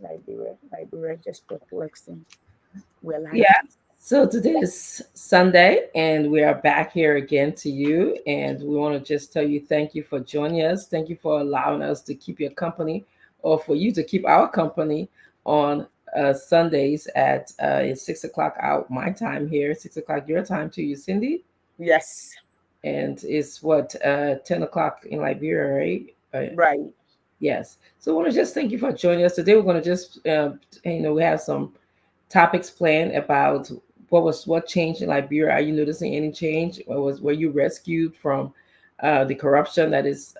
Liberia. Liberia just perplexing. We're like, Yeah. So today is Sunday, and we are back here again to you. And we want to just tell you thank you for joining us. Thank you for allowing us to keep your company, or for you to keep our company on Sundays at it's 6 o'clock out my time here, 6 o'clock your time to you, Cindy. yes, And it's what 10 o'clock in Liberia, right? right. Yes. So I want to just thank you for joining us today. We're going to just, we have some topics planned about what changed in Liberia. Are you noticing any change? Were you rescued from the corruption that is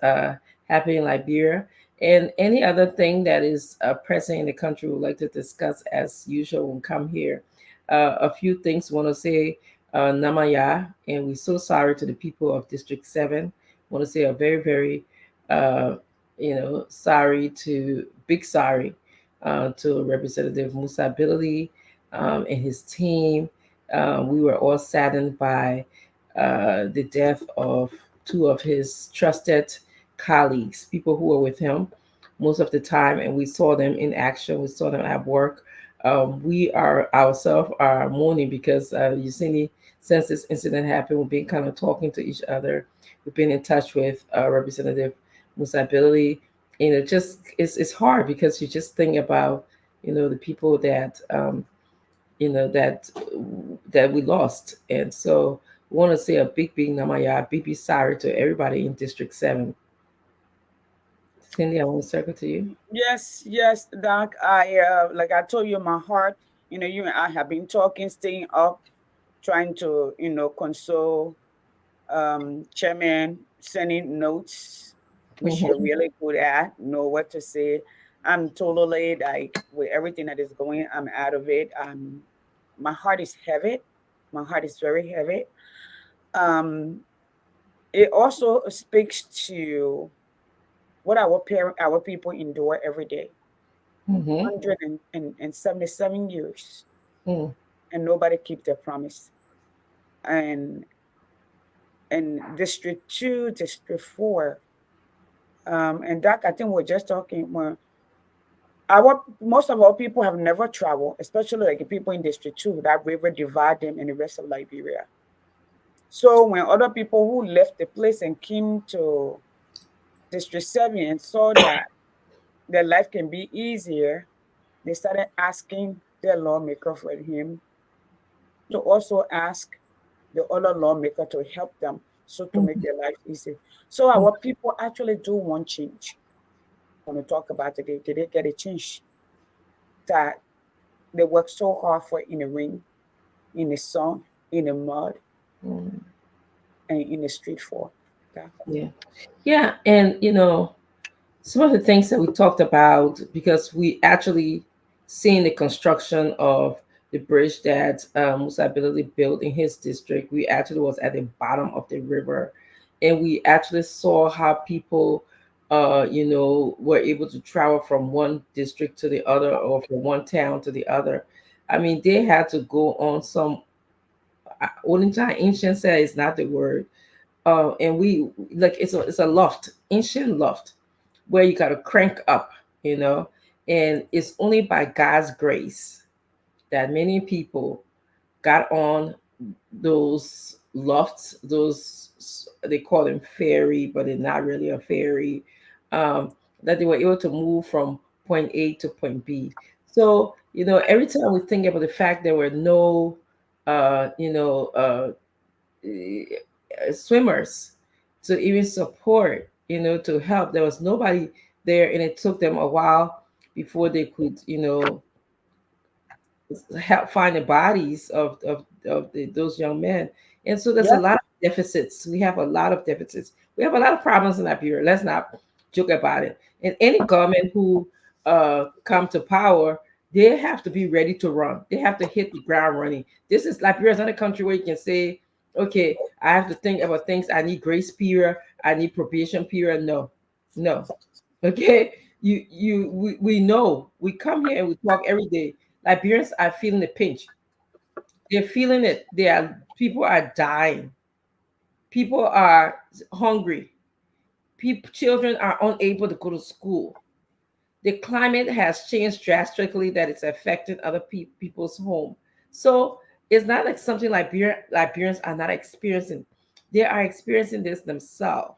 happening in Liberia? And any other thing that is pressing in the country, we would like to discuss as usual when we come here. A few things want to say Namaya, and we're so sorry to the people of District 7. Want to say a very, very uh, sorry big sorry to Representative Musa Ability and his team. We were all saddened by the death of two of his trusted colleagues, people who were with him most of the time, and we saw them in action. We saw them at work. We are ourselves are mourning because since this incident happened, we've been kind of talking to each other. We've been in touch with Representative Musa Ability. Just it's hard because you just think about the people that that we lost. And so we want to say a big namaya, big sorry to everybody in District 7. Cindy, I want to circle to you. Yes, yes, Doc. I like I told you, my heart. You and I have been talking, staying up, trying to console chairman, sending notes, which you're Mhm. really good at, know what to say. I'm totally like with everything that is going, I'm out of it. My heart is heavy. My heart is very heavy. Um, it also speaks to what our people endure every day. Mhm. 177 years, Mhm. and nobody keep their promise. And District 2, District 4, and Doc, I think we're just talking more. Our Most of our people have never traveled, especially like the people in District 2. That river divide them and the rest of Liberia. So when other people who left the place and came to District 7 and saw that their life can be easier, they started asking their lawmaker for him to also ask the other lawmaker to help them so to make Mhm. their life easy. So our people actually do want change. When we talk about it, did they get a change that they work so hard for in the rain, in the sun, in the mud, Mhm. and in the street for? That. Yeah. Yeah. And some of the things that we talked about, because we actually seen the construction of the bridge that Musa Ability built in his district. We actually was at the bottom of the river, and we actually saw how people, were able to travel from one district to the other, or from one town to the other. I mean, they had to go on some. Olinja ancient said is not the word. And we like it's a loft, ancient loft where you got to crank up, you know, and it's only by God's grace that many people got on those lofts, they call them ferry, but it's not really a ferry, um, that they were able to move from point A to point B. So, every time we think about the fact there were no, uh, you know, uh, swimmers to even support, to help. There was nobody there, and it took them a while before they could, help find the bodies of those young men. And so there's a Yeah, lot of deficits. We have a lot of deficits. We have a lot of problems in Liberia. Let's not joke about it. And any government who come to power, they have to be ready to run. They have to hit the ground running. This is Liberia is not a country where you can say, okay, I have to think about things. I need grace period. I need probation period. No, no. Okay, we know. We come here and we talk every day. Liberians are feeling the pinch. They're feeling it. People are dying. People are hungry. Children are unable to go to school. the climate has changed drastically that it's affecting other people's home. So it's not like something Liberians are not experiencing. They are experiencing this themselves.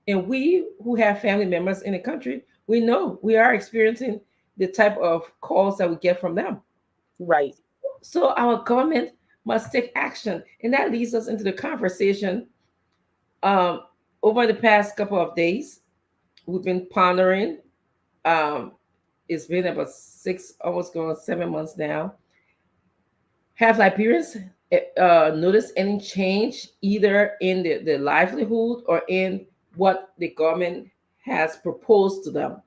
And we who have family members in the country, we know we are experiencing the type of calls that we get from them. Right. So our government must take action. And that leads us into the conversation. Um, Over the past couple of days, we've been pondering. Um, it's been about 6, almost going 7 months now. Have Liberians noticed any change either in the livelihood or in what the government has proposed to them,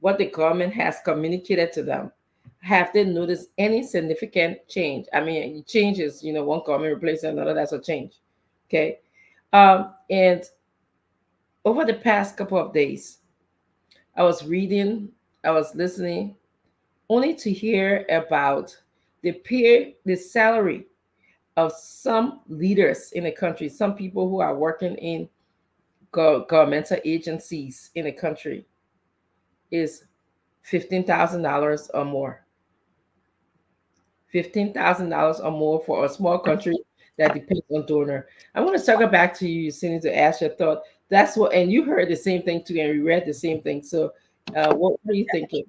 what the government has communicated to them? Have they noticed any significant change? I mean, change is, one government replacing another, that's a change. Okay. And over the past couple of days, I was reading, I was listening, only to hear about the salary of some leaders in the country, some people who are working in governmental agencies in the country is $15,000 or more. $15,000 or more for a small country that depends on donor. I want to circle back to you, Cindy, to ask your thought. That's what, and you heard the same thing too, and we read the same thing. So, what are you thinking?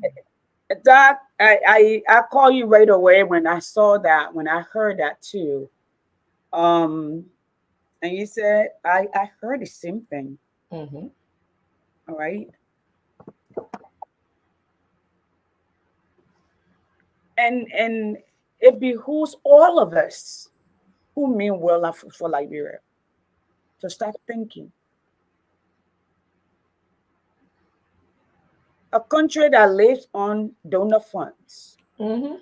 Doc, I call you right away when I saw that, when I heard that too. Um, and you said I heard the same thing. Mm-hmm. All right. And it behooves all of us who mean well for Liberia to start thinking. A country that lives on donor funds, Mm-hmm.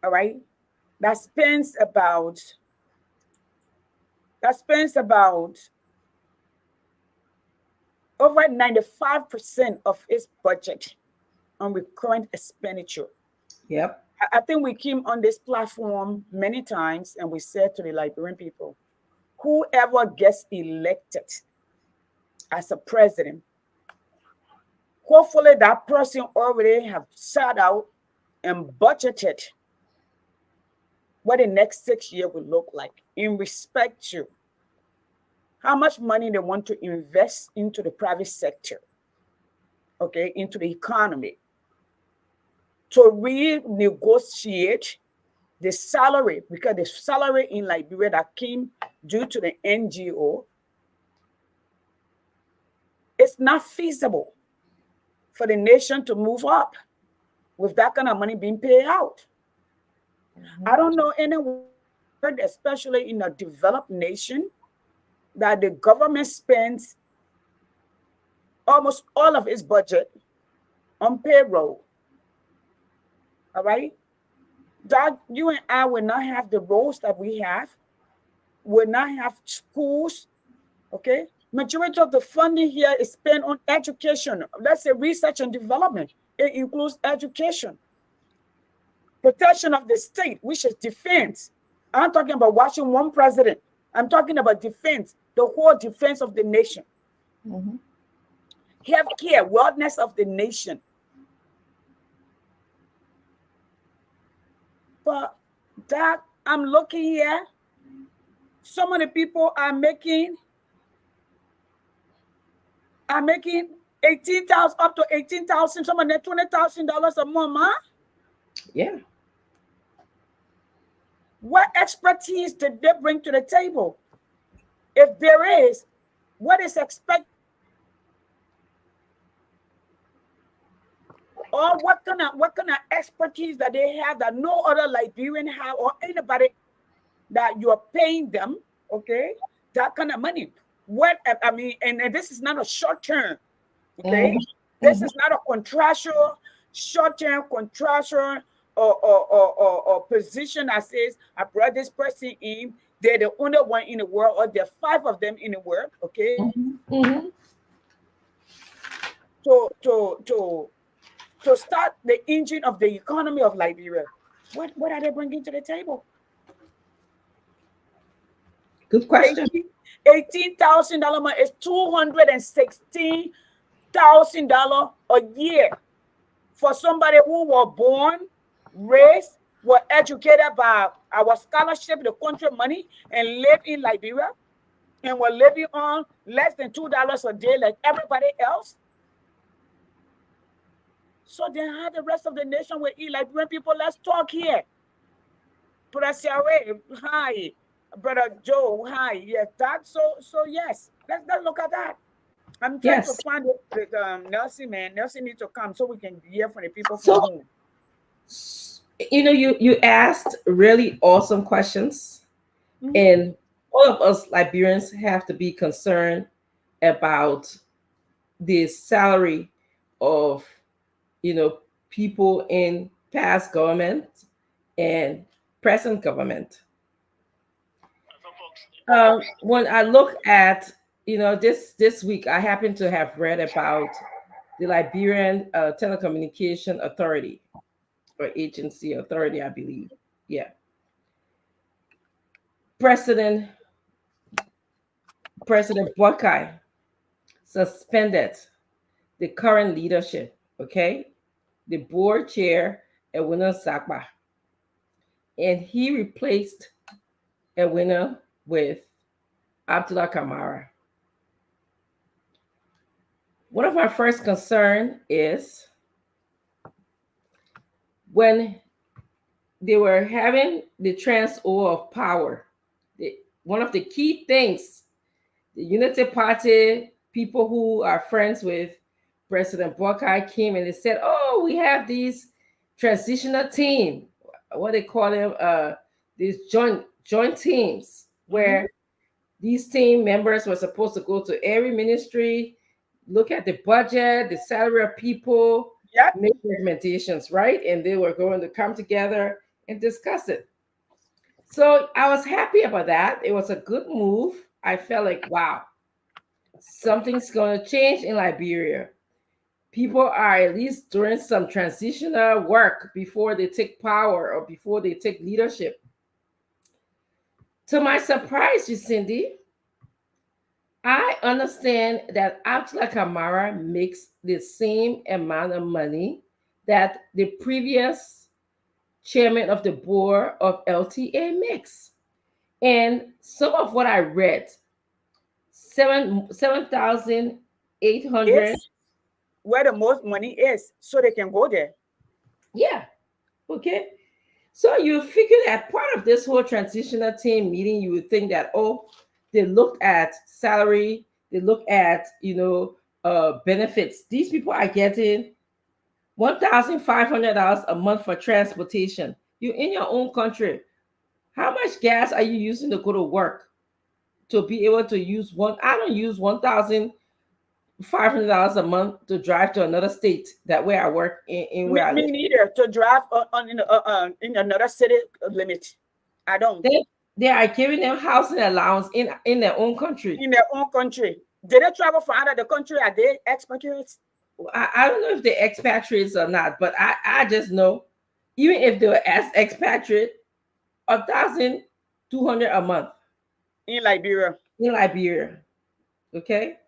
all right, that spends about that spends about over 95% of its budget on recurrent expenditure. Yep. I think we came on this platform many times and we said to the Liberian people, whoever gets elected as a president, hopefully that person already have sat out and budgeted what the next 6 years will look like in respect to how much money they want to invest into the private sector, okay, into the economy, to renegotiate the salary, because the salary in Liberia that came due to the NGO, it's not feasible for the nation to move up with that kind of money being paid out. Mm-hmm. I don't know any word, especially in a developed nation, that the government spends almost all of its budget on payroll. All right. That you and I will not have the roads that we have, will not have schools. Okay. Majority of the funding here is spent on education. Let's say research and development. It includes education, protection of the state, which is defense. I'm talking about watching one president. I'm talking about defense, the whole defense of the nation. Mm-hmm. Healthcare, wellness of the nation. But that I'm looking here, so many people are making 18,000 up to 18,000, some of them $20,000 a month, huh? Yeah. What expertise did they bring to the table? If there is, what is expected? Or what kind of expertise that they have that no other Liberian have, or anybody that you are paying them, okay, that kind of money. What I mean, and this is not a short term, okay? This Mm-hmm. is not a contractual, short term contractual or position that says I brought this person in. They're the only one in the world, or there are five of them in the world, okay? Mm-hmm. Mm-hmm. To to to to start the engine of the economy of Liberia. What are they bringing to the table? Good question. $18,000 is $216,000 $2,000 a year for somebody who was born, raised, were educated by our scholarship, the country money, and live in Liberia, and were living on less than $2 a day like everybody else. So then how the rest of the nation will eat? Liberian people, let's talk here. Brother hi. Brother Joe, hi. Yes, that. So yes, let's look at that. I'm trying to Yes. find Nelson, man. Nelson needs to come so we can hear from the people from So, home. you asked really awesome questions, Mhm. and all of us Liberians have to be concerned about the salary of people in past government and present government. When I look at this week, I happen to have read about the Liberian Telecommunication Authority or agency authority, I believe. Yeah, President President Buckeye suspended the current leadership. Okay, the board chair Edwina Sakba, and he replaced Edwina with Abdullah Kamara. One of my first concern is when they were having the transfer of power. One of the key things, the Unity Party people who are friends with President Buckeye came and they said, "Oh, we have these transitional team, what they call them, these joint teams, where these team members were supposed to go to every ministry, look at the budget, the salary of people, Yep. make recommendations, right? And they were going to come together and discuss it." So I was happy about that. It was a good move. I felt like, wow, something's going to change in Liberia. People are at least doing some transitional work before they take power or before they take leadership. To my surprise, Cindy, I understand that Abdullah Kamara makes the same amount of money that the previous chairman of the board of LTA makes. And some of what I read, 7,800. Is where the most money is, so they can go there. Yeah. Okay. So you figure that part of this whole transitional team meeting, you would think that, oh, they looked at salary, they look at benefits. These people are getting $1,500 a month for transportation. You're in your own country. How much gas are you using to go to work to be able to use one? I don't use $1,500 a month to drive to another state. That way I work in Me, where I me live. neither. To drive in another city limit. I don't. They are giving them housing allowance in their own country. In their own country. Did they travel from out of the country? Are they expatriates? I don't know if they're expatriates or not, but I just know, even if they were as expatriate, 1,200 a month In Liberia. in Liberia. Okay,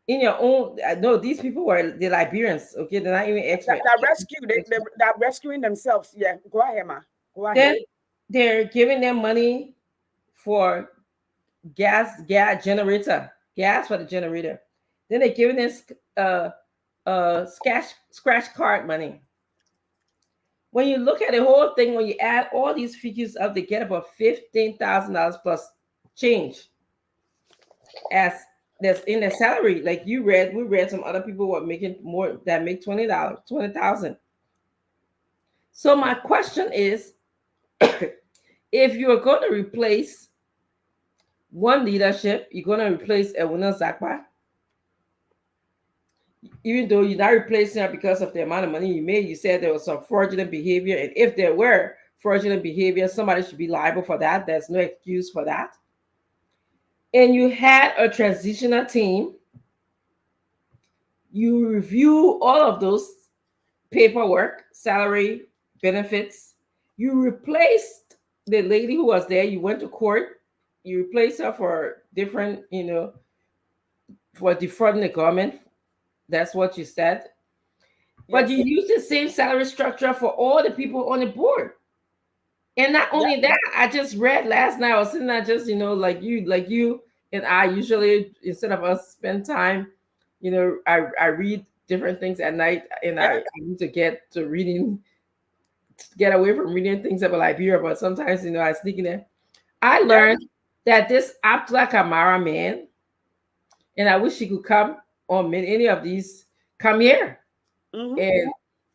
in your own. I know these people were the Liberians. Okay, they're not even expats. They're rescuing themselves. Yeah, go ahead, ma. Go ahead. Then they're giving them money for gas generator, gas for the generator. Then they're giving them scratch card money. When you look at the whole thing, when you add all these figures up, they get about $15,000 plus change as that's in their salary. Like we read some other people were making more that make $20,000. So my question is, if you are going to replace one leadership, you're going to replace Edwina Zakpa, even though you're not replacing her because of the amount of money you made. You said there was some fraudulent behavior, and if there were fraudulent behavior, somebody should be liable for that. There's no excuse for that. And you had a transitional team. You review all of those paperwork, salary, benefits. You replaced the lady who was there. You went to court. You replaced her for different, for defrauding the government. That's what you said. But Yes. you use the same salary structure for all the people on the board. And not Yeah. only that, I just read last night, I was sitting there just, like you and I usually, instead of us spend time, I read different things at night, and I Yeah. need to get away from reading things about Liberia, but sometimes, I sneak in there. I Yeah. learned that this Abdullah Kamara man, and I wish he could come on any of these, come here Mm-hmm. and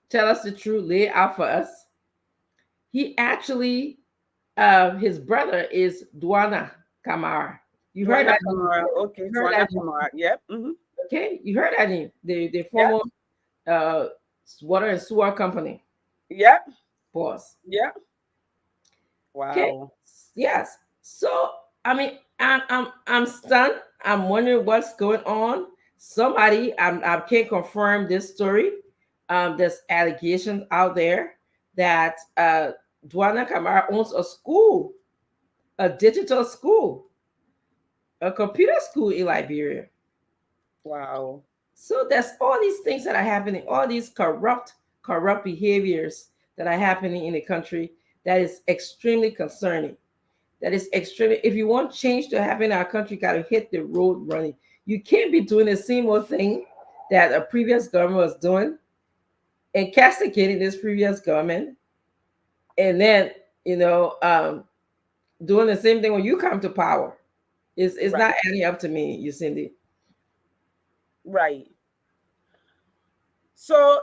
tell us the truth, lay it out for us. He actually, his brother is Duana Kamara. You heard Joanna that name Kamara. before? Okay. You heard Joanna that name? Kamara. Yep. Mm-hmm. Okay, you heard that name. The Yeah. former uh, water and sewer company Yeah. boss. Yeah. Okay, Wow. yes. So I mean, I'm stunned. I'm wondering what's going on. Somebody, I can't confirm this story. There's allegations out there that Duana Kamara owns a school, a digital school, a computer school in Liberia. Wow. So there's all these things that are happening, all these corrupt behaviors that are happening in the country that is extremely concerning. That is extremely, if you want change to happen in our country, you gotta hit the road running. You can't be doing the same old thing that a previous government was doing and castigating this previous government, and then you know um doing the same thing when you come to power. It's Right. not adding up to me, you Cindy. Right. So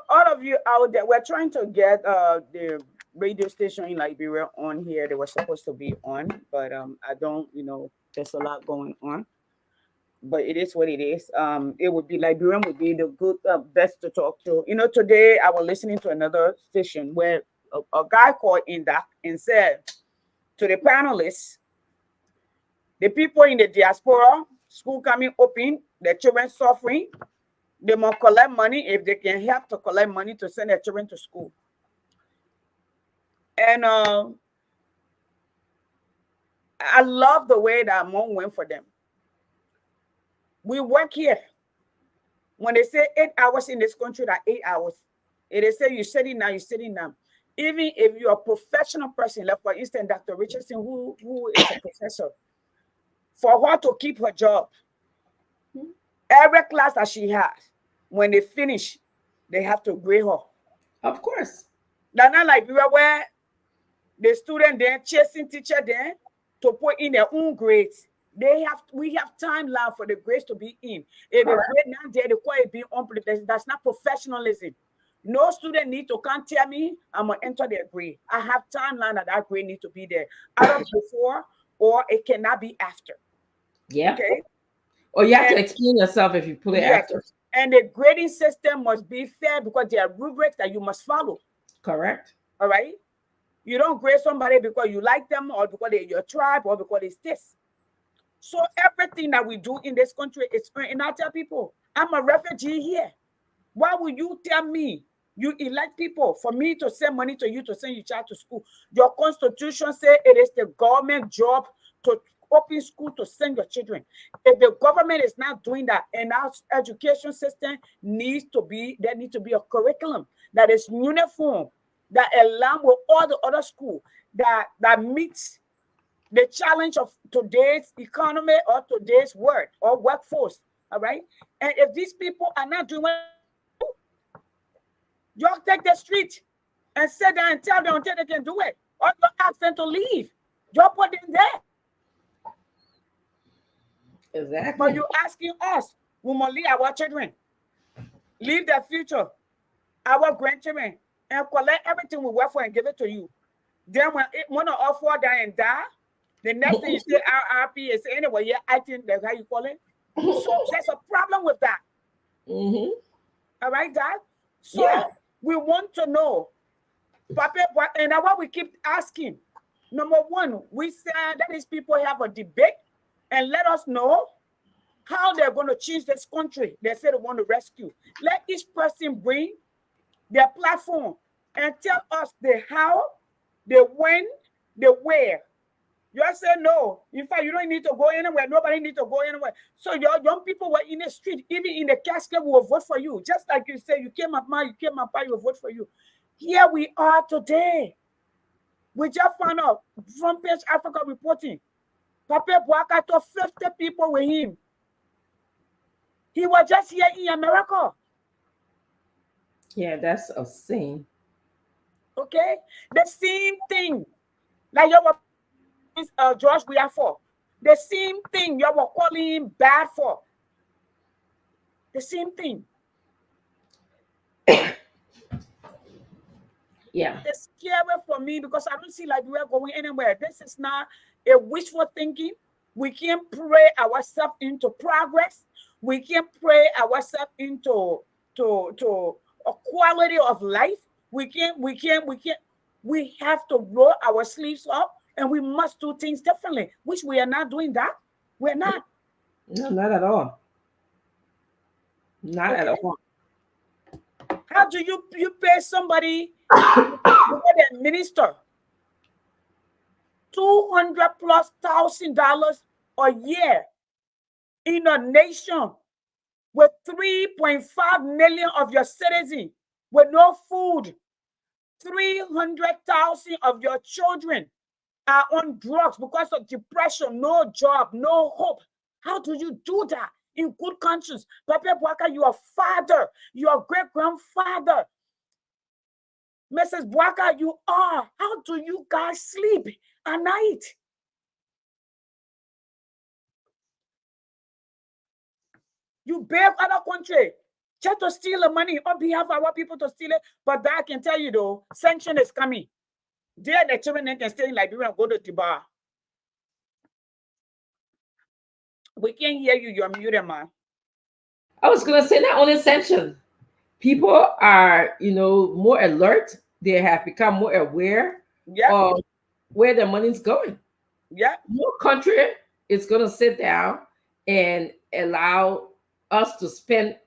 all of you out there, we're trying to get the radio station in Liberia on here. They were supposed to be on, but I don't, there's a lot going on. But it is what it is. It would be Liberian would be the good best to talk to. Today I was listening to another station where a guy called in that and said to the panelists, the people in the diaspora, school coming open, their children suffering, they must collect money if they can help to collect money to send their children to school. And I love the way that mom went for them. We work here. When they say 8 hours in this country, that 8 hours. If they say you're sitting now, you're sitting now. Even if you're a professional person, like for instance, Dr. Richardson, who is a professor, for her to keep her job, every class that she has, when they finish, they have to grade her. Of course. They're not like where the student then chasing teacher then to put in their own grades. We have timeline for the grades to be in. If the Correct. grade not there, the quality be on, that's not professionalism. No student need to come tell me I'm gonna enter their grade. I have timeline that grade need to be there either before or it cannot be after. Yeah. Okay. Or you have to And explain yourself if you put it yes, after. and the grading system must be fair because there are rubrics that you must follow. Correct. All right. You don't grade somebody because you like them or because they're your tribe or because it's this. So everything that we do in this country is, and I tell people, I'm a refugee here. Why would you tell me you elect people for me to send money to you to send your child to school? Your constitution says it is the government job to open school to send your children. If the government is not doing that, and our education system there needs to be a curriculum that is uniform, that align with all the other school that meets the challenge of today's economy or today's work or workforce. All right. And if these people are not doing what you take the street and sit there and tell them until they can do it, or you ask them to leave. You put them there. But Exactly. you asking us, we must leave our children, leave their future, our grandchildren, and collect everything we work for and give it to you. Then when one of us fall down and die, the next thing you say RRP is anyway, yeah, I think that's how you call it. So there's a problem with that. Mm-hmm. All right, Dad? Yeah. So we want to know, Papa, and that's what we keep asking. Number one, we said that these people have a debate and let us know how they're going to change this country. They say they want to rescue. Let each person bring their platform and tell us the how, the when, the where. You just say no. In fact, you don't need to go anywhere. Nobody need to go anywhere. So your young people were in the street, even in the casket, will vote for you. Just like you say, you came up, ma, you came up, you will vote for you. Here we are today. We just found out from Page Africa reporting. Papa Bouaka took 50 people with him. He was just here in America. Yeah, that's a sin. Okay? The same thing. Like you were George Weah for. The same thing you were calling him bad for. The same thing. Yeah. It's scary for me because I don't see like we're going anywhere. This is not a wishful thinking. We can't pray ourselves into progress. We can't pray ourselves into to a quality of life. We have to roll our sleeves up and we must do things differently, which we are not doing that. We're not. No, not at all. Not at Okay. all. How do you pay somebody to be a minister $200,000+ a year in a nation with 3.5 million of your citizens with no food? 300,000 of your children are on drugs because of depression, no job, no hope. How do you do that in good conscience? Papa Bouaka, you are father, you are great grandfather. Mrs. Bouaka, you are. How do you guys sleep at night? You beg other country just to steal the money on behalf of our people to steal it. But that I can tell you though, sanction is coming. There the children can stay in Liberia and go to Tiba. We can't hear you, you're muted, man. I was gonna say not only sanction. People are, more alert. They have become more aware Yeah, of where their money's going. yeah, No country is gonna sit down and allow us to spend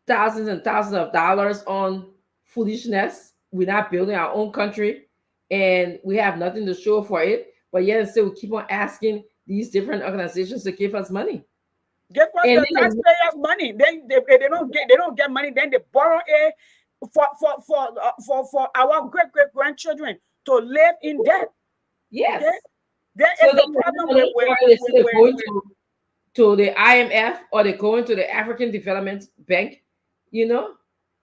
thousands and thousands of dollars on foolishness. We're not building our own country and we have nothing to show for it. But yet still we keep on asking these different organizations to give us money. give us And the then taxpayers' money. Then they don't get money. Then they borrow it for our great grandchildren to live in debt. yes. Okay, there So is then a problem money, with, they with, still with, going with to the IMF or they going to the African Development Bank, you know?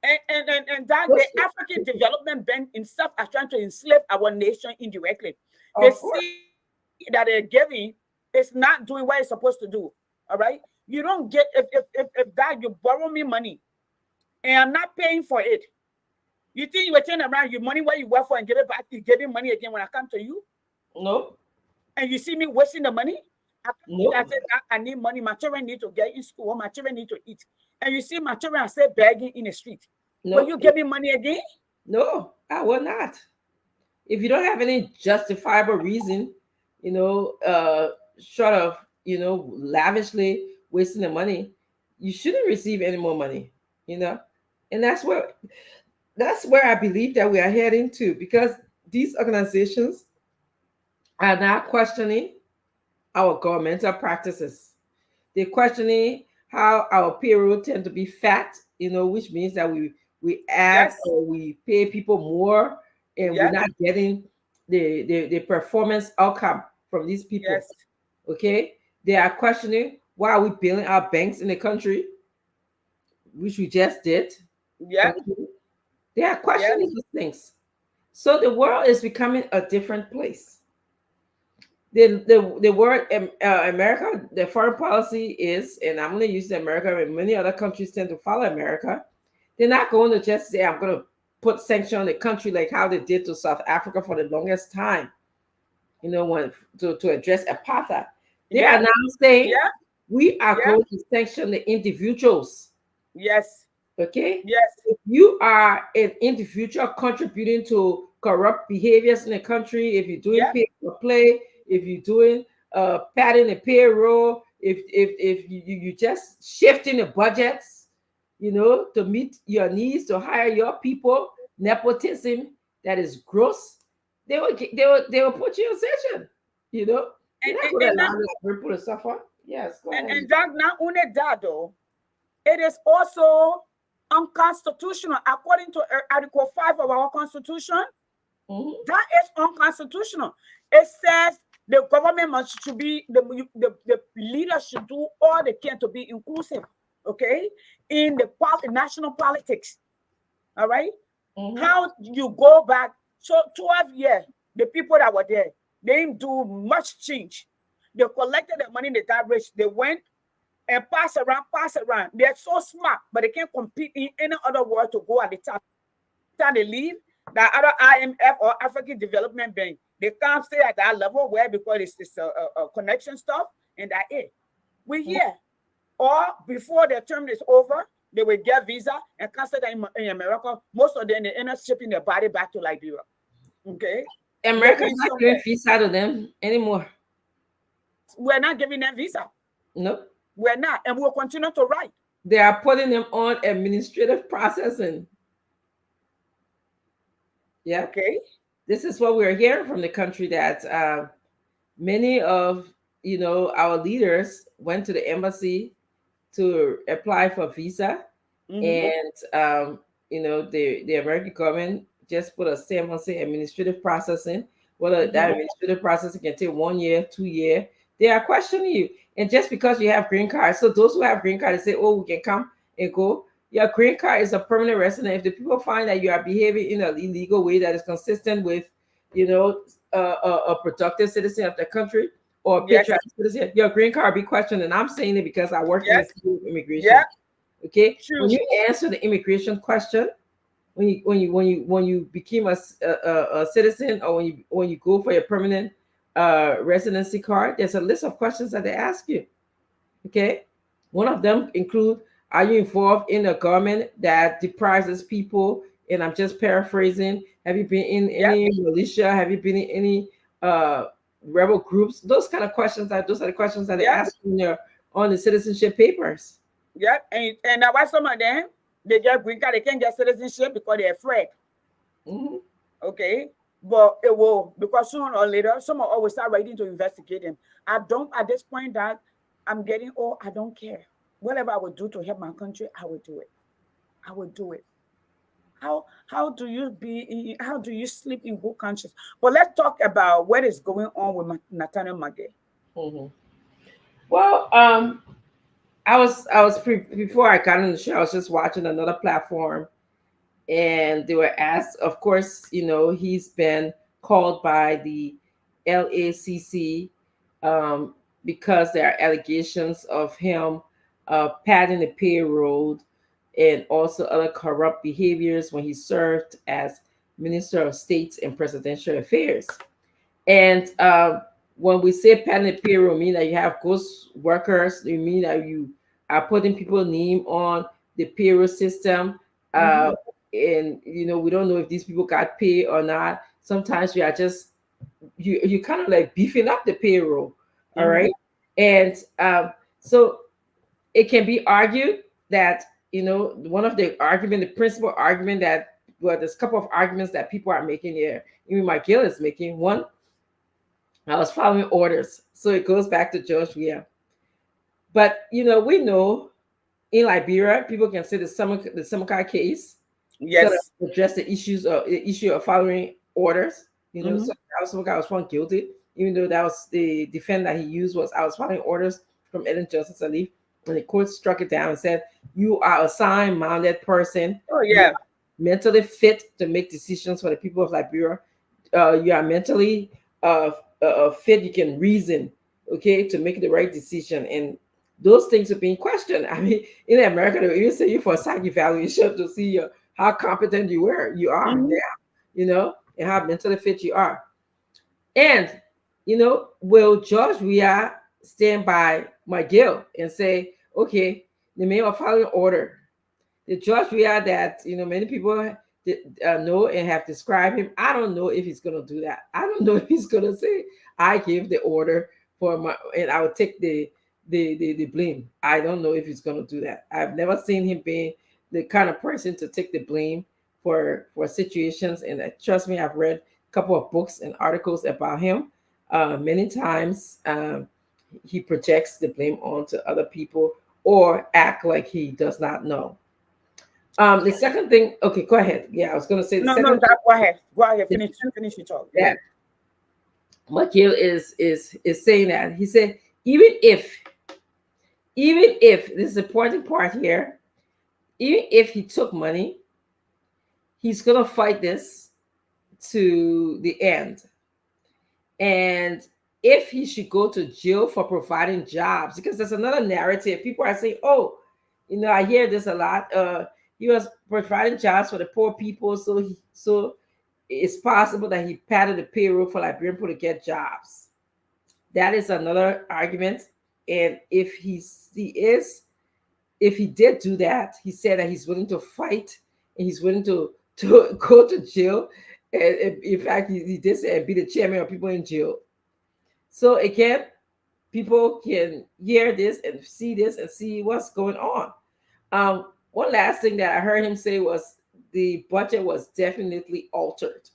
and that the What's African Development Bank itself are trying to enslave our nation indirectly. They of course. see that they're giving is not doing what it's supposed to do. All right, you don't get if that you borrow me money and I'm not paying for it. You think you will turn around your money where you work for and give it back? You give me money again when I come to you, No, and you see me wasting the money. I no, said I need money. My children need to get in school. My children need to eat. And you see my children are still begging in the street. Will no, you give me money again? no, I will not. If you don't have any justifiable reason, short of, lavishly wasting the money, you shouldn't receive any more money, you know? And that's where I believe that we are heading to because these organizations are now questioning our governmental practices. They're questioning how our payroll tend to be fat, which means that we add Yes, or we pay people more and we're yes, not getting the performance outcome from these people. yes, Okay. They are questioning why are we bailing out banks in the country, which we just did. yeah, Okay. They are yes, questioning these things. So the world is becoming a different place. The word America, the foreign policy is, and I'm going to use America, and many other countries tend to follow America. They're not going to just say, I'm going to put sanction on the country like how they did to South Africa for the longest time, when to address apartheid. They are yeah, now saying, yeah, we are yeah, going to sanction the individuals. yes, Okay? yes, If you are an individual contributing to corrupt behaviors in the country, if you're doing yeah, pay for play, if you're doing padding the payroll, if you just shifting the budgets, to meet your needs, to hire your people, nepotism that is gross, they will put you in session. You know, And, you're not and, going to and, allow not, the people to suffer. Yes, go ahead. and that not only that though, it is also unconstitutional according to Article 5 of our Constitution. Mhm. That is unconstitutional. It says the government must should be the leaders should do all they can to be inclusive, okay, in the national politics. All right. Mhm. How you go back? So 12 years, the people that were there, they didn't do much change. They collected the money they got rich. They went and pass around, pass around. They're so smart, but they can't compete in any other world to go at the top. Time they leave, that other IMF or African Development Bank, they can't stay at that level where because it's a connection stuff and that it. We here. Or before their term is over, they will get visa and cancel that in America. Most of them they end up shipping their body back to Liberia. Okay. America's Living not giving somewhere. visa to them anymore. We're not giving them visa. Nope. We're not. And we'll continue to write. They are putting them on administrative processing. Yeah. Okay. This is what we're hearing from the country that many of our leaders went to the embassy to apply for visa, Mm-hmm. and the American government just put a stamp on say administrative processing. Whether that Mm-hmm. administrative processing can take 1 year, 2 year, they are questioning you. And just because you have green cards, so those who have green card, they say, "Oh, we can come and go." Your green card is a permanent resident. If the people find that you are behaving in an illegal way that is consistent with, you know, a productive citizen of the country or a Yes. patriotic citizen, your green card be questioned. And I'm saying it because I work in the Yes. field of immigration. Yep. Okay, when True. you answer the immigration question, when you became a citizen, or when you go for your permanent residency card, there's a list of questions that they ask you. Okay, one of them include: are you involved in a government that deprives people? And I'm just paraphrasing. Have you been in Yep. any militia? Have you been in any uh, rebel groups? Those are the questions that they Yep. ask you on the citizenship papers. Yep. And that's why some of them they get green card, they can't get citizenship because they're afraid. Mhm. Okay. But it will, because sooner or later, someone always start waiting to investigate them. I don't at this point that I'm getting old, I don't care. Whatever I would do to help my country, I will do it. I will do it. How do you sleep in good conscience? But let's talk about what is going on with Nathaniel Magay. Mhm. Well, before I got on the show, I was just watching another platform, and they were asked. Of course, he's been called by the LACC, um, because there are allegations of him padding the payroll and also other corrupt behaviors when he served as Minister of State and Presidential Affairs. And when we say padding the payroll, mean that you have ghost workers. You mean that you are putting people's name on the payroll system, Mm-hmm. and we don't know if these people got paid or not. Sometimes you are just you kind of like beefing up the payroll. All Mm-hmm. right, and so it can be argued that one of the principal argument that, well, there's a couple of arguments that people are making here. Even McGill is making one. I was following orders. So it goes back to George Weah. But we know in Liberia, people can say the Semakar case sort Yes. of address the issue of following orders. Mm-hmm. So Semakar was found guilty, even though that was the defense that he used was, "I was following orders from Ellen Johnson Sirleaf." And the court struck it down and said, "You are a sound-minded person. Oh You yeah. are mentally fit to make decisions for the people of Liberia. You are mentally uh, fit. You can reason, okay, to make the right decision." And those things are being questioned. I mean, in America, they even say you for a psych evaluation to see how competent you are Mm-hmm. now, and how mentally fit you are. And will George Weah stand by McGill and say, "Okay, the mayor of following order"? The George Weah that many people know and have described him. I don't know if he's going to do that. I don't know if he's going to say, "I gave the order and I will take the blame." I don't know if he's going to do that. I've never seen him being the kind of person to take the blame for situations. And trust me, I've read a couple of books and articles about him. Many times he projects the blame onto other people or act like he does not know. The second thing, okay, go ahead. Yeah, I was going to say the No, no, second thing that, go ahead. Go ahead. that Finish your talk. Yeah. that McGill is saying that he said even if this is the important part here, even if he took money, he's gonna fight this to the end. And if he should go to jail for providing jobs, because there's another narrative. People are saying, oh, I hear this a lot. He was providing jobs for the poor people, so it's possible that he padded the payroll for Liberian people to get jobs. That is another argument. And if he did do that, he said that he's willing to fight and he's willing to go to jail. And in fact, he did say and be the chairman of people in jail. So again, people can hear this and see what's going on. One last thing that I heard him say was the budget was definitely altered.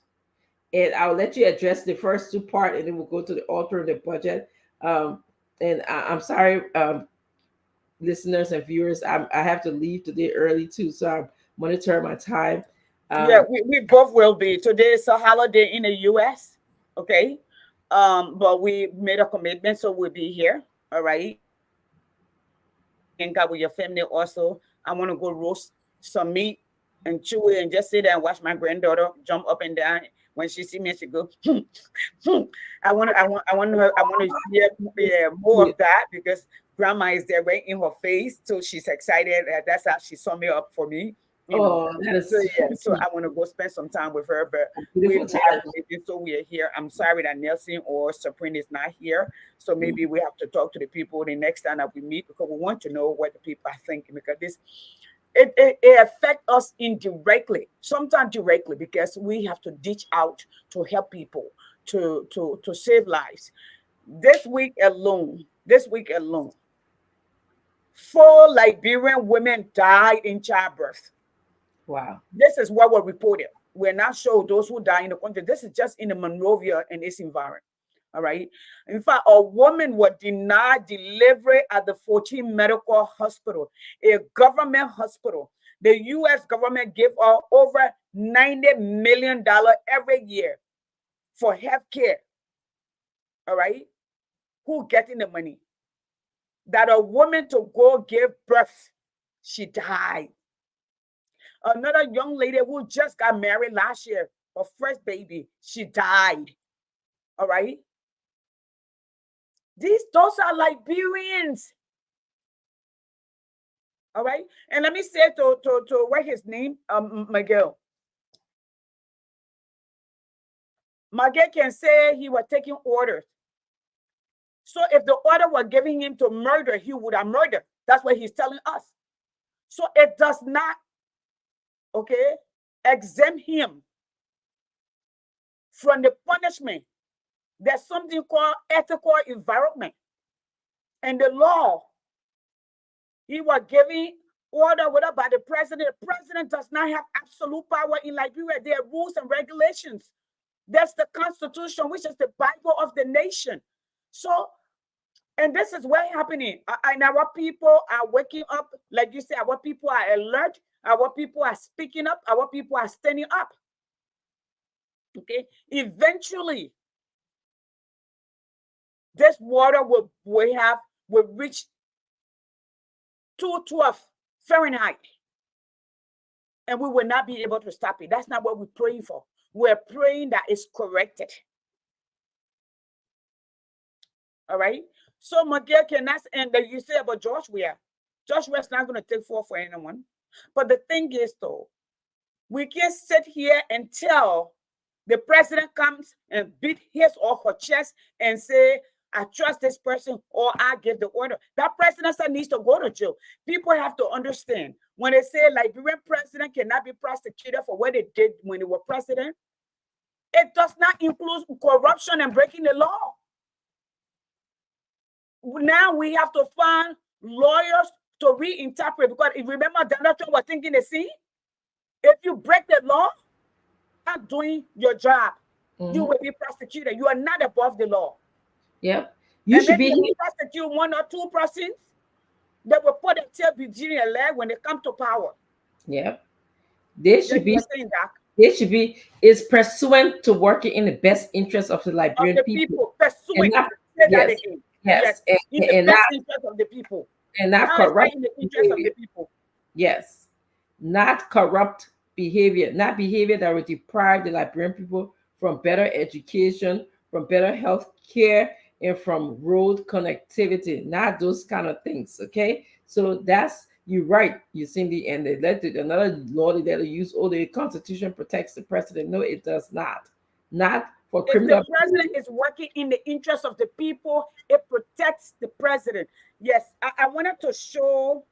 And I'll let you address the first two part, and then we'll go to the altering the budget. And I'm sorry, listeners and viewers, I have to leave today early too, so I'm monitoring my time. Yeah, Um, we both will be. Today is a holiday in the US. Okay. But we made a commitment, so we'll be here. All right. Hang out with your family also. I want to go roast some meat and chew it and just sit there and watch my granddaughter jump up and down. When she see me, she go. I want to hear, yeah, more of that because grandma is there right in her face, so she's excited. That's how she saw me up for me, you know. oh, that So is yeah, so so sweet. I want to go spend some time with her, but Beautiful we have time. committed, so we are here. I'm sorry that Nelson or Sabrina is not here, so maybe we have to talk to the people the next time that we meet because we want to know what the people are thinking because this it affects us indirectly, sometimes directly, because we have to ditch out to help people to save lives. This week alone, 4 Liberian women died in childbirth. Wow. This is what was reported. We're not sure those who die in the country. This is just in the Monrovia and its environment. All right. In fact, a woman was denied delivery at the 14 Medical Hospital, a government hospital. The U.S. government gave her over $90 million every year for health care. All right. Who getting the money? That a woman to go give birth, she died. Another young lady who just got married last year, her first baby, she died. All right. Those are Liberians. All right. And let me say to what his name, Miguel. Miguel can say he was taking orders. So if the order were giving him to murder, he would have murdered. That's what he's telling us. So it does not, okay, exempt him from the punishment. There's something called ethical environment. And the law, he was giving order whatever by the president. The president does not have absolute power in Liberia. There are rules and regulations. That's the Constitution, which is the Bible of the nation. So, and this is what's happening. And our people are waking up, like you said, our people are alert, our people are speaking up, our people are standing up. Okay. Eventually, this water will reach 212 Fahrenheit. And we will not be able to stop it. That's not what we're praying for. We're praying that it's corrected. All right. So Miguel cannot, and that you say about Joshua. Joshua's not going to take fall for anyone. But the thing is, though, we can't sit here and tell the president comes and beat his or her chest and say, I trust this person or I give the order. That president needs to go to jail. People have to understand when they say Liberian president cannot be prosecuted for what they did when they were president, it does not include corruption and breaking the law. Now we have to find lawyers to reinterpret because remember Donald Trump was thinking the same. If you break the law, not doing your job, you will be prosecuted. You are not above the law. Yep. You And should maybe be they will here. prosecute 1 or 2 persons. They will put their tail between their leg when they come to power. Yep. They Yeah, should you be. were saying that. They should be. Is pursuant to working in the best interest of the Of Liberian the people, people, and pursuant. not, Say that yes, again. Yes, yes, in the and not, best interest of the people. and not How is that corrupt in the interest of behavior. the people? Yes, not corrupt behavior, not behavior that would deprive the Liberian people from better education, from better health care, and from road connectivity. Not those kind of things. Okay, so that's, you're right. You Cindy, and they let another law that use, oh, the Constitution protects the president. No, it does not. Not for If the criminal. president is working in the interest of the people, it protects the president. Yes, I wanted to show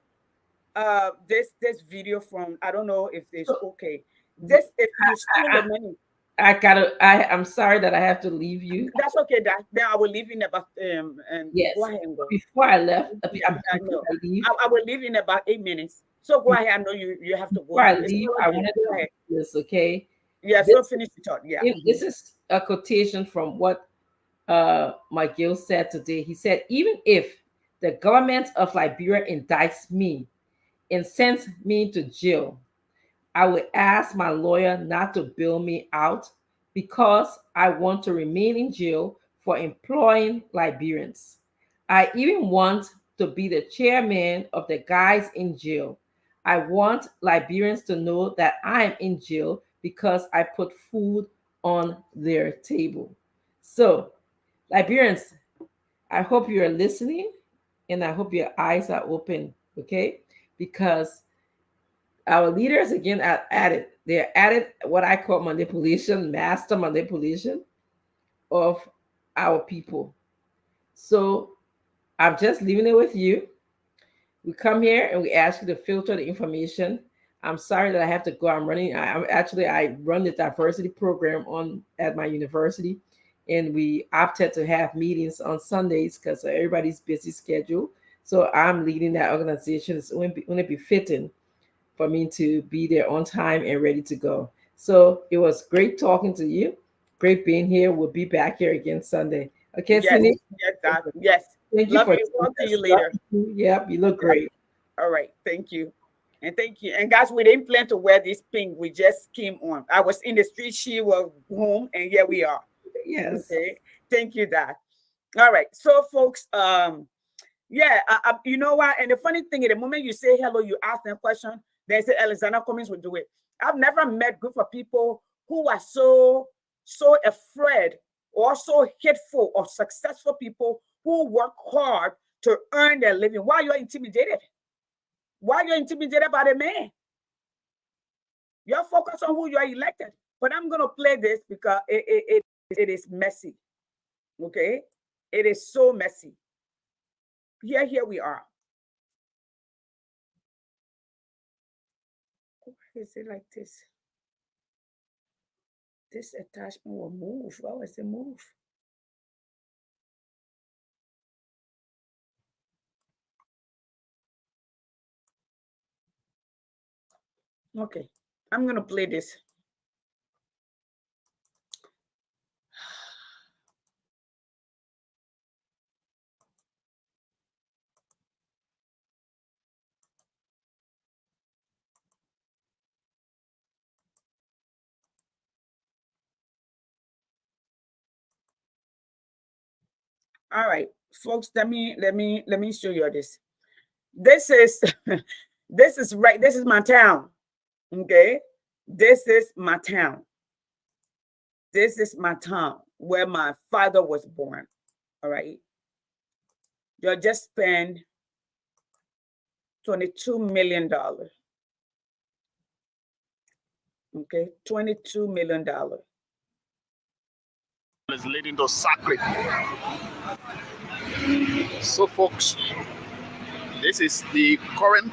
this video from, I don't know if it's okay. This, if you steal the money, I'm sorry that I have to leave you. that's okay. That then I will leave in about and go Yes. ahead and go. Before I left, I before know. I leave, I will leave in about 8 minutes. So go ahead. I know you have to go. before I It's leave, not I urgent. wanted Go to ahead. do this, okay? Yeah. So This finish the thought. Yeah. this is a quotation from what McGill said today. He said, even if the government of Liberia indicts me and sends me to jail, I will ask my lawyer not to bail me out because I want to remain in jail for employing Liberians. I even want to be the chairman of the guys in jail. I want Liberians to know that I am in jail because I put food on their table. So, Liberians, I hope you are listening and I hope your eyes are open, okay? Because our leaders again are at it. They're at it, what I call manipulation, master manipulation of our people. So I'm just leaving it with you. We come here and we ask you to filter the information. I'm sorry that I have to go. I'm running. I'm actually, I run the diversity program on at my university, and we opted to have meetings on Sundays because everybody's busy schedule. So I'm leading that organization. It's only befitting for me to be there on time and ready to go. So it was great talking to you. Great being here. We'll be back here again Sunday. Okay, Yes. Cindy. Yes. Doc. Yes. Thank you Love for you. doing Talk to you this. Love later. you. Yep, you look great. All right. Thank you. And thank you. And guys, we didn't plan to wear this pink. We just came on. I was in the street. She was home, and here we are. Yes. Okay. Thank you, Doc. All right. So, folks, yeah, you know what? And the funny thing is, the moment you say hello, you ask them a question, they say Alexander Cummings will do it. I've never met a group of people who are so afraid or so hateful of successful people who work hard to earn their living. Why you're intimidated? Why you're intimidated by the man? You're focused on who you are elected. But I'm gonna play this because it is messy. Okay, it is so messy. Here we are. Why is it like this? This attachment will move. Why was it move? Okay, I'm gonna play this. All right, folks, let me show you this. This is this is right. This is my town. Okay, this is my town. This is my town where my father was born. All right, you just spend $22 million. Okay, $22 million. Is leading to sacred. So, folks, this is the current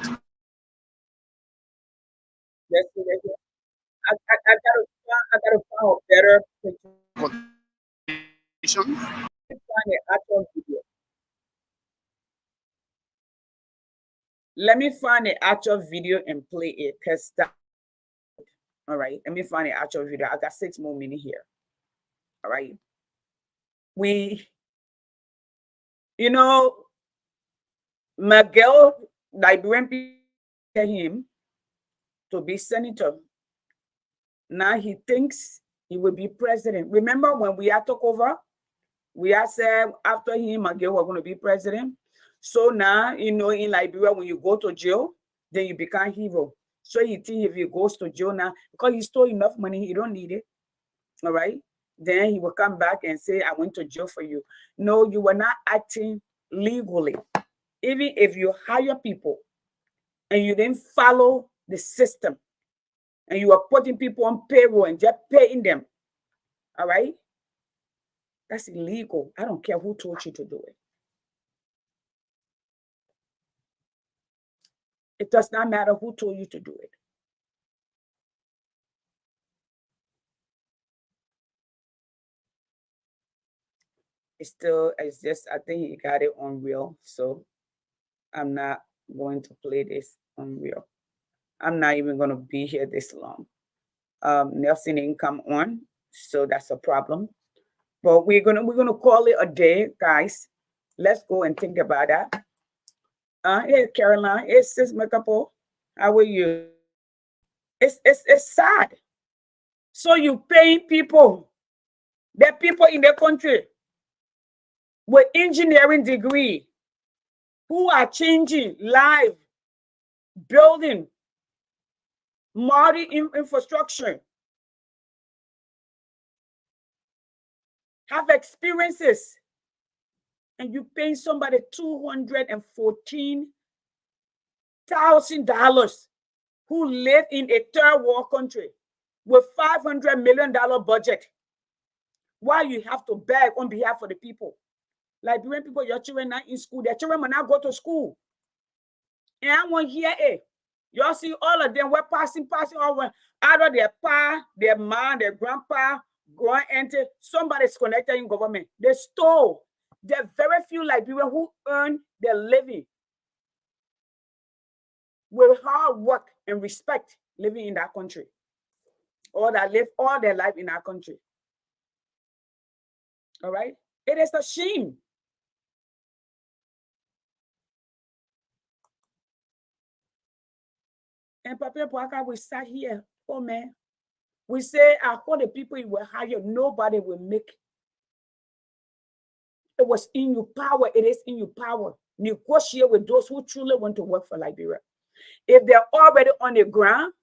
Yes, yes, yes. I gotta find a better picture. condition. Find the actual video. Let me find the actual video and play it because that. All right, let me find the actual video. I got 6 more minutes here. All right, we You know, Miguel, Liberian people him to be senator. Now he thinks he will be president. Remember when we had took over, we had said after him, Miguel was going to be president. So now, you know, in Liberia, when you go to jail, then you become hero. So he think if he goes to jail now, because he stole enough money, he don't need it. All right. Then he will come back and say, I went to jail for you. No, you were not acting legally. Even if you hire people and you didn't follow the system and you are putting people on payroll and just paying them, all right, that's illegal. I don't care who told you to do it. It does not matter who told you to do it. It's just, I think he got it on real. So I'm not going to play this on real. I'm not even going to be here this long. Nelson didn't come on, so that's a problem. But we're gonna call it a day, guys. Let's go and think about that. Hey Caroline, it's Sis Makapo. How are you? It's sad. So you paying people, the people in the country with engineering degree who are changing life, building modern infrastructure, have experiences, and you paying somebody $214,000 who live in a third world country with $500 million budget. Why you have to beg on behalf of the people? Liberian people, your children not in school, their children will not go to school. And I want here, y'all see all of them were passing over out of their pa, their mom, their grandpa, grand auntie, somebody's connected in government. They stole. There are very few Liberians who earn their living with hard work and respect living in that country, or that live all their life in our country. All right? It is a shame. And Papa Boaka, we sat here, oh man, we say, all the people you will hire, nobody will make. It was in your power. It is in your power. Negotiate with those who truly want to work for Liberia. If they're already on the ground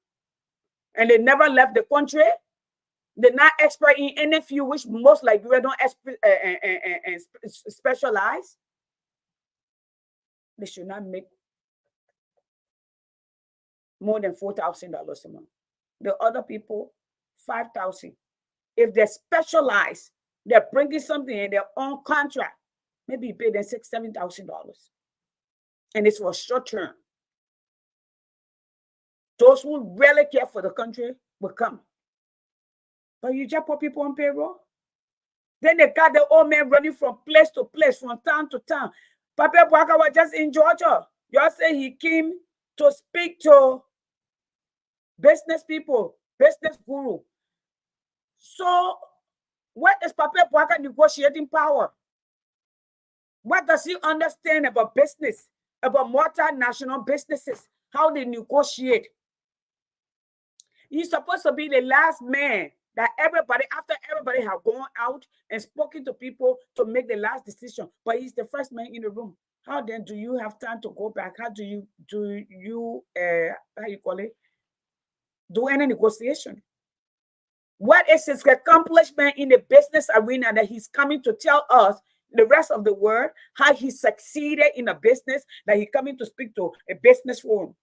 and they never left the country, they're not expert in any field, which most Liberia don't specialize. They should not make more than $4,000 a month. The other people, $5,000. If they specialize, they're bringing something in their own contract. Maybe you pay them $6,000, $7,000, and it's for short term. Those who really care for the country will come. But you just put people on payroll. Then they got the old man running from place to place, from town to town. Papa Boaka was just in Georgia. Y'all say he came to speak to business people, business guru. So what is Papa Boaka negotiating power? What does he understand about business, about multinational businesses, how they negotiate? He's supposed to be the last man that everybody, after everybody have gone out and spoken to people, to make the last decision. But he's the first man in the room. How then do you have time to go back? How do you how you call it? Do any negotiation? What is his accomplishment in the business arena that he's coming to tell us, the rest of the world, how he succeeded in a business, that he's coming to speak to a business forum?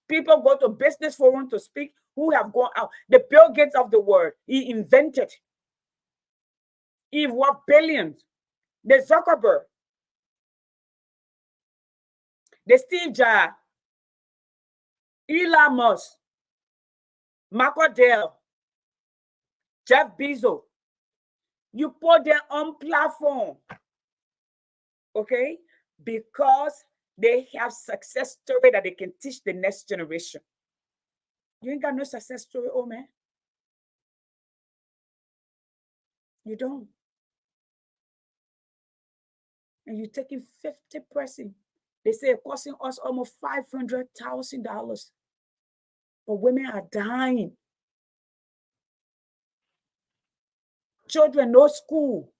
People go to business forum to speak who have gone out. The Bill Gates of the world, he invented. He worth billions. The Zuckerberg, the Steve Jobs, Elon Musk, Marco Dell, Jeff Bezos. You put them on platform, okay? Because they have success story that they can teach the next generation. You ain't got no success story, oh man. You don't. and you're taking 50%. They say it's costing us almost $500,000. But women are dying. Children, no school.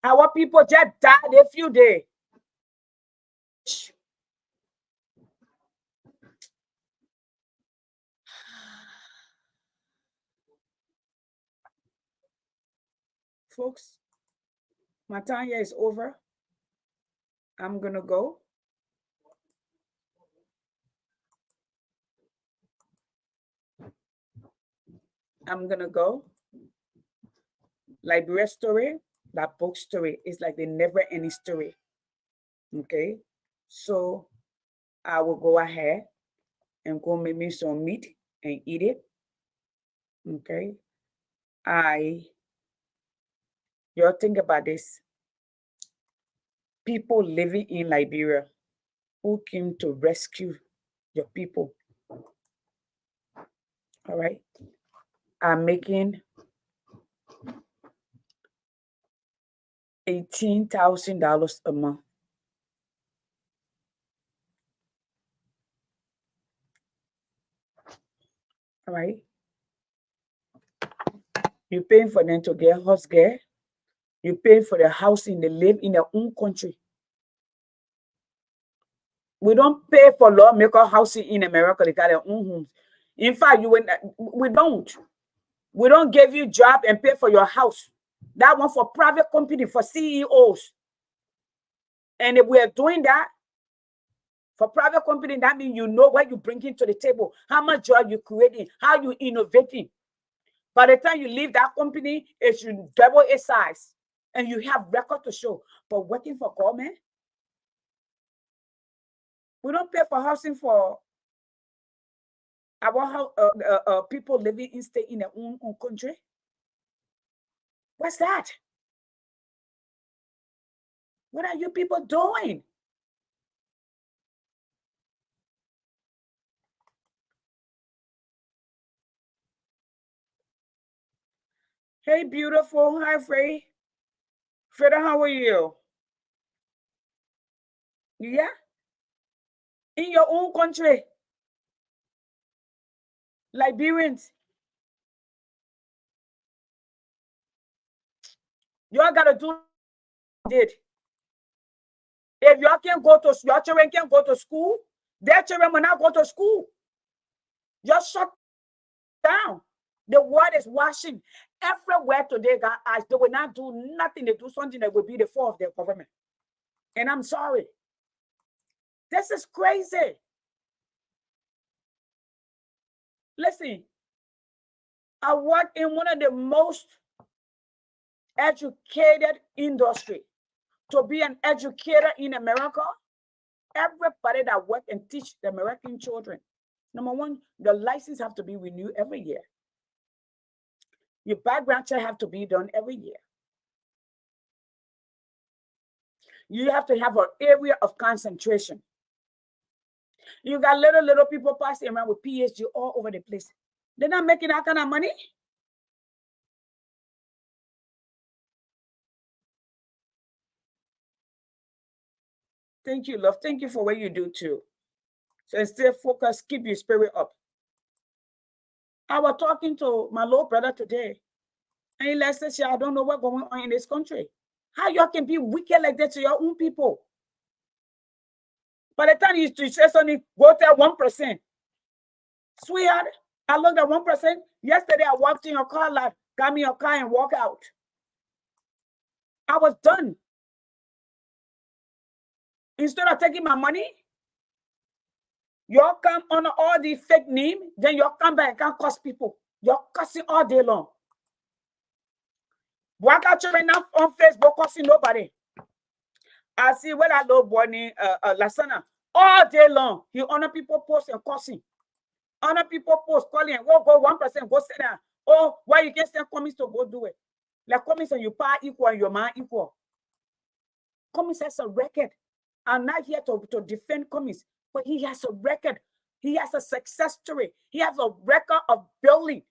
Our people just died a few days. Folks, my time here is over. I'm going to go. I'm going to go. Liberia story, that book story is like the never ending story. Okay. So I will go ahead and go make me some meat and eat it. Okay. Y'all think about this. People living in Liberia who came to rescue your people. All right. Are making $18,000 a month. All right. You're paying for them to get healthcare. You're paying for the housing. They live in their own country. We don't pay for lawmaker housing in America. They got their own homes. In fact, we don't. We don't give you job and pay for your house. That one for private company, for CEOs. And if we are doing that for private company, that means you know what you bring into the table, how much job you're creating, how you innovating. By the time you leave that company, it should double its size. And you have record to show. But working for government, we don't pay for housing for our people living in state in their own country. What's that? What are you people doing? Hey, beautiful. Hi, Frey. Freda, how are you? Yeah? In your own country. Liberians. Y'all gotta do it. If y'all can't go to, your children can't go to school, their children will not go to school. Just shut down. The world is washing everywhere today, guys. They will not do nothing. They do something that will be the fault of their government. And I'm sorry. This is crazy. Listen, I work in one of the most educated industry. To be an educator in America, everybody that work and teach the American children, number one, the license have to be renewed every year. Your background check have to be done every year. You have to have an area of concentration. You got little people passing around with PhD all over the place. They're not making that kind of money. Thank you, love. Thank you for what you do too. So stay focused, keep your spirit up. I was talking to my little brother today, and he like said, I don't know what's going on in this country. How y'all can be wicked like that to your own people? By the time you say something, go tell 1%. Sweetheart, I looked at 1%. Yesterday, I walked in your car lot, got me your car and walk out. I was done. Instead of taking my money, y'all come on all the fake name, then y'all come back and can't cost people. You're cussing all day long. Walk out children now on Facebook cussing nobody. I see where that little boy named Lasana all day long. He honor people post and cussing. Honor people post calling. Go 1%. Go sit down. Oh, why you can't send comments to go do it? Like comments and you power equal and your man equal. Comments has a record. I'm not here to defend Cummings, but he has a record. He has a success story. He has a record of building,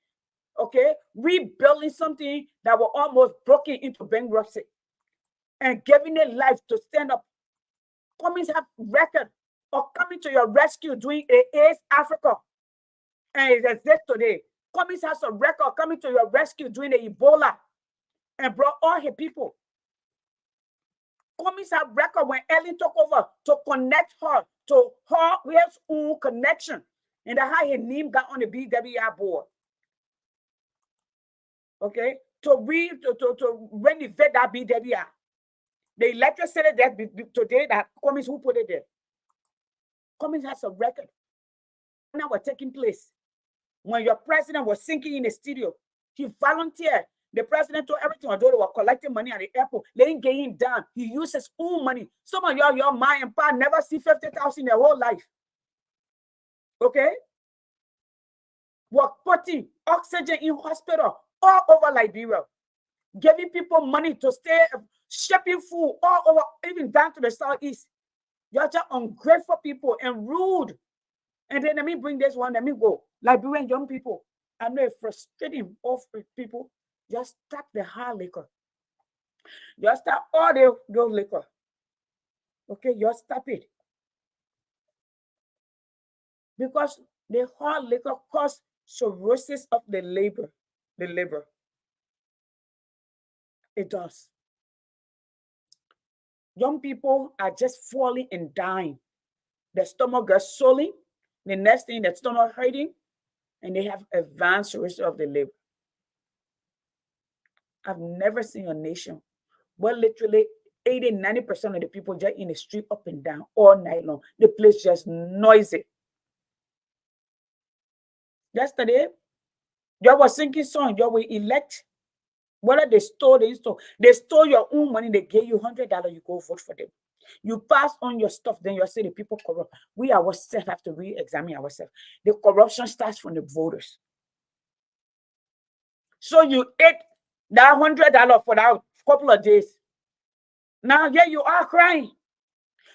okay, rebuilding something that was almost broken into bankruptcy. and giving their life to stand up. Cummings have record of coming to your rescue during AIDS Africa, and it exists today. Cummings has a record coming to your rescue during the Ebola and brought all his people. Cummings have record when Ellen took over to connect her to his own connection, and that's how his name got on the BWI board. Okay, to renovate that BWI. The electricity that today that Cummings who put it there. Cummings has a record. Now was taking place when your president was sinking in the studio. He volunteered. The president told everything, although they were collecting money at the airport, they didn't get him down. He used his own money. Some of y'all, your mind and pa never see 50,000 in their whole life. Okay? We're putting oxygen in hospital all over Liberia, giving people money to stay, shipping food all over, even down to the southeast. You're just ungrateful people and rude. And then let me bring this one, let me go. Liberian young people, I know it's frustrating off people. Just stop the hard liquor. Just stop all the liquor. Okay, just stop it. Because the hard liquor causes cirrhosis of the liver. It does. Young people are just falling and dying. The stomach gets swollen. The next thing, the stomach hurting, and they have advanced cirrhosis of the liver. I've never seen a nation where literally 80-90% of the people just in the street up and down all night long. The place just noisy. Yesterday, you was singing song, you will elect. Whether they stole, they stole your own money, they gave you $100, you go vote for them. You pass on your stuff, then you say the people corrupt. We ourselves have to re-examine ourselves. The corruption starts from the voters. So you ate that $100 for that couple of days. Now, yeah, you are crying.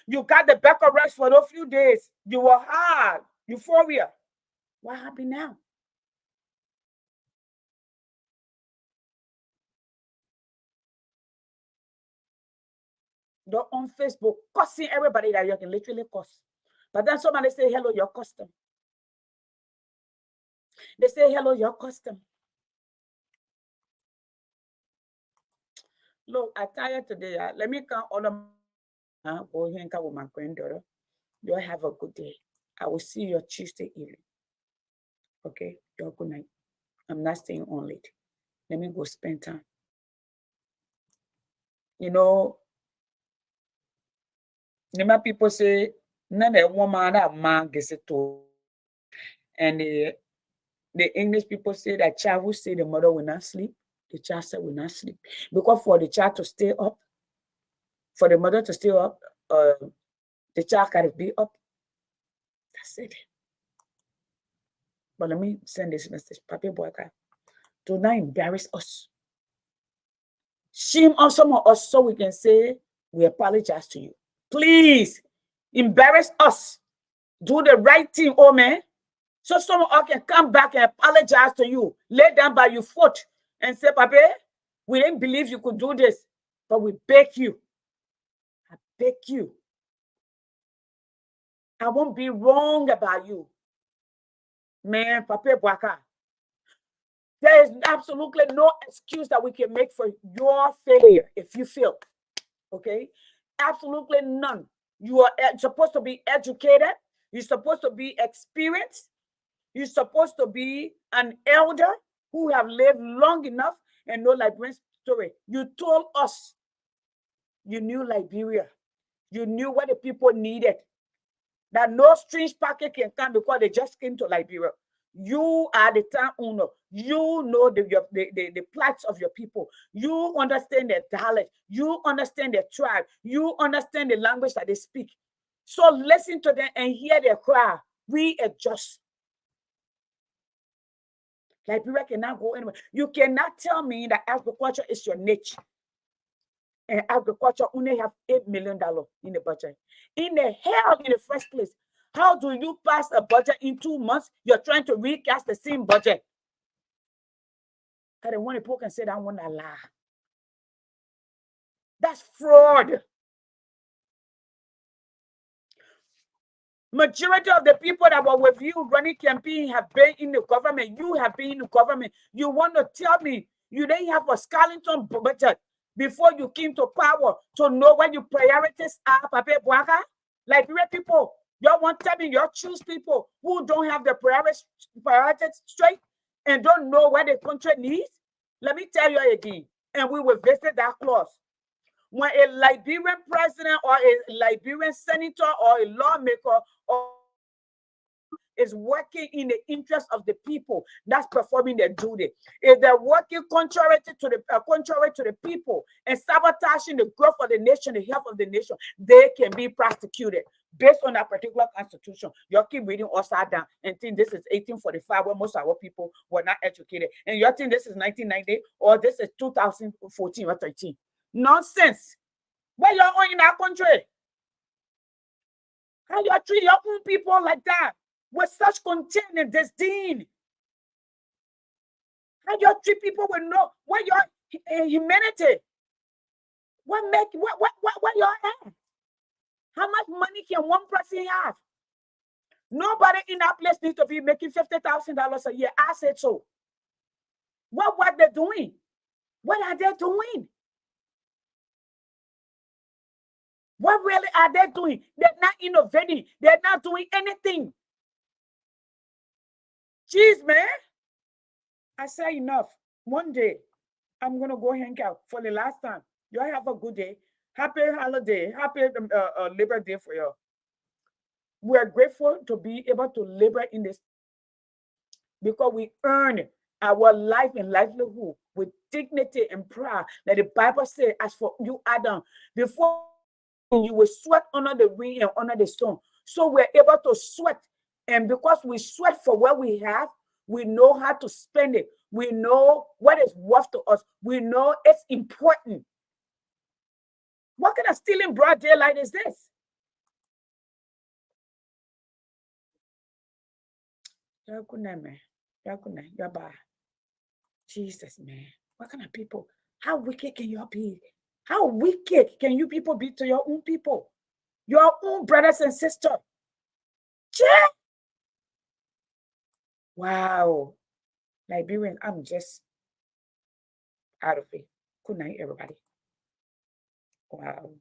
You got the back of rest for those few days. You were hard, euphoria. What happened now? They're on Facebook cussing everybody that you can literally cuss. But then somebody say, hello, your custom. They say, hello, your custom. Look, I tired today. Let me come on. Go here and come with my granddaughter. You have a good day. I will see you Tuesday evening. Okay, you're good night. I'm not staying on late. Let me go spend time. You know, Nima people say, none of woman that man gets it to. And the English people say that child will say the mother will not sleep. The child said will not sleep. Because for the child to stay up, for the mother to stay up, the child got to be up. That's it. But let me send this message. Papi Boyka, do not embarrass us. Shame on some of us so we can say we apologize to you. Please embarrass us. Do the right thing, oh man. So some of us can come back and apologize to you. Lay down by your foot and say, Papi, we didn't believe you could do this, but we beg you. I beg you. I won't be wrong about you. Man, Papi Boyka, there is absolutely no excuse that we can make for your failure if you fail. Okay? Absolutely none. You are supposed to be educated. You're supposed to be experienced. You're supposed to be an elder who have lived long enough and know Liberian story. You told us you knew Liberia. You knew what the people needed. That no strange packet can come because they just came to Liberia. You are the town owner. You know the plights of your people. You understand their dialect. You understand their tribe. You understand the language that they speak. So listen to them and hear their cry. We adjust. Liberia cannot go anywhere. You cannot tell me that agriculture is your niche. And agriculture only have $8 million in the budget. In the hell, in the first place, how do you pass a budget in 2 months? You're trying to recast the same budget. I don't want people can say that one a lie. That's fraud. Majority of the people that were with you running campaign have been in the government. You have been in the government. You want to tell me you didn't have a Scarlington budget before you came to power to know when your priorities are, Papa Bwaka? Liberia people, y'all want to tell me you choose people who don't have the priorities straight and don't know what the country needs? Let me tell you again, and we will visit that clause. When a Liberian president or a Liberian senator or a lawmaker or is working in the interest of the people, that's performing their duty. If they're working contrary to the people and sabotaging the growth of the nation, the health of the nation, they can be prosecuted based on that particular constitution. You keep reading upside down and think this is 1845 when most of our people were not educated, and you think this is 1990 or this is 2014 or 13. Nonsense. Where you're on in our country? How you treat your own people like that with such contempt and disdain? How you treat people with no where your humanity? What you're at? How much money can one person have? Nobody in that place needs to be making $50,000 a year. I said so. What were they doing? What are they doing? What really are they doing? They're not innovating. They're not doing anything. Jeez, man. I say enough. One day, I'm going to go hang out for the last time. You all have a good day. Happy holiday. Happy Labor Day for you. We're grateful to be able to labor in this because we earn our life and livelihood with dignity and pride. Like the Bible says, as for you, Adam, before you will sweat under the rain and under the sun. So we're able to sweat. And because we sweat for what we have, we know how to spend it. We know what is worth to us. We know it's important. What kind of stealing broad daylight is this? Jesus, man. What kind of people? How wicked can you be? How wicked can you people be to your own people? Your own brothers and sisters? Yeah. Wow. Liberian, I'm just out of it. Good night, everybody. Wow.